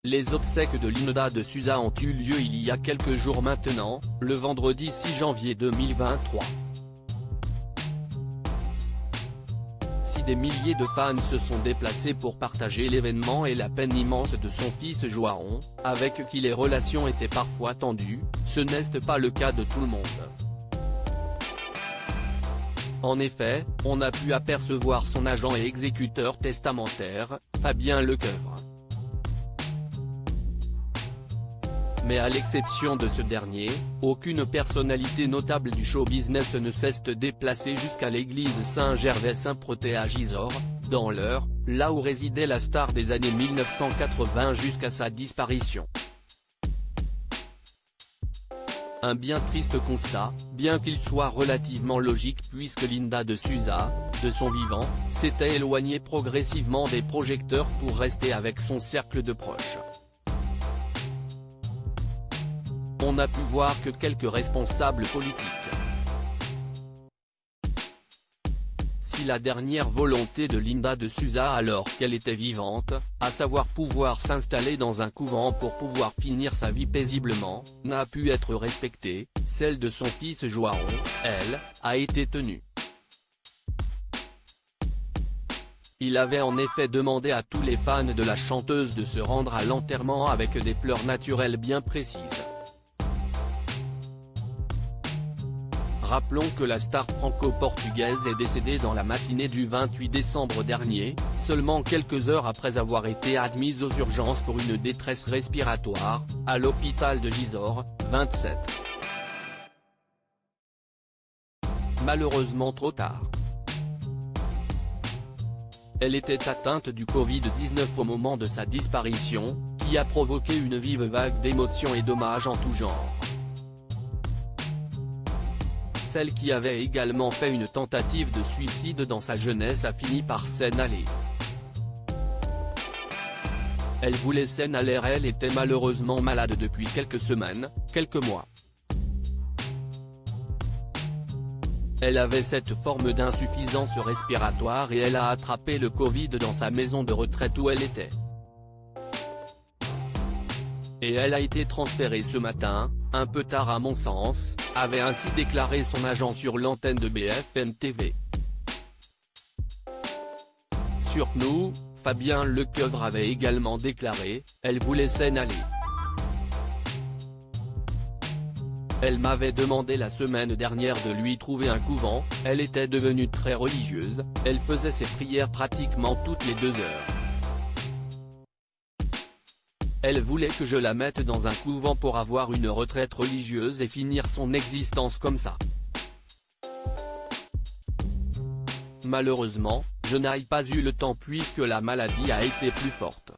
Les obsèques de Linda de Souza ont eu lieu il y a quelques jours maintenant, le vendredi 6 janvier 2023. Si des milliers de fans se sont déplacés pour partager l'événement et la peine immense de son fils João, avec qui les relations étaient parfois tendues, ce n'est pas le cas de tout le monde. En effet, on a pu apercevoir son agent et exécuteur testamentaire, Fabien Lecoeuvre. Mais à l'exception de ce dernier, aucune personnalité notable du show business ne cesse de déplacer jusqu'à l'église Saint-Gervais-Saint-Protais à Gisors, dans l'Eure, là où résidait la star des années 1980 jusqu'à sa disparition. Un bien triste constat, bien qu'il soit relativement logique puisque Linda de Souza, de son vivant, s'était éloignée progressivement des projecteurs pour rester avec son cercle de proches. On n'a pu voir que quelques responsables politiques. Si la dernière volonté de Linda de Souza alors qu'elle était vivante, à savoir pouvoir s'installer dans un couvent pour pouvoir finir sa vie paisiblement, n'a pu être respectée, celle de son fils João, elle, a été tenue. Il avait en effet demandé à tous les fans de la chanteuse de se rendre à l'enterrement avec des fleurs naturelles bien précises. Rappelons que la star franco-portugaise est décédée dans la matinée du 28 décembre dernier, seulement quelques heures après avoir été admise aux urgences pour une détresse respiratoire, à l'hôpital de Gisors, 27. Malheureusement trop tard. Elle était atteinte du Covid-19 au moment de sa disparition, qui a provoqué une vive vague d'émotions et d'hommages en tout genre. Celle qui avait également fait une tentative de suicide dans sa jeunesse a fini par s'en aller. Elle voulait s'en aller, elle était malheureusement malade depuis quelques semaines, quelques mois. Elle avait cette forme d'insuffisance respiratoire et elle a attrapé le Covid dans sa maison de retraite où elle était. Et elle a été transférée ce matin, un peu tard à mon sens, avait ainsi déclaré son agent sur l'antenne de BFM TV. Sur nous, Fabien Lecoeuvre avait également déclaré, elle voulait s'en aller. Elle m'avait demandé la semaine dernière de lui trouver un couvent, elle était devenue très religieuse, elle faisait ses prières pratiquement toutes les 2 heures. Elle voulait que je la mette dans un couvent pour avoir une retraite religieuse et finir son existence comme ça. Malheureusement, je n'ai pas eu le temps puisque la maladie a été plus forte.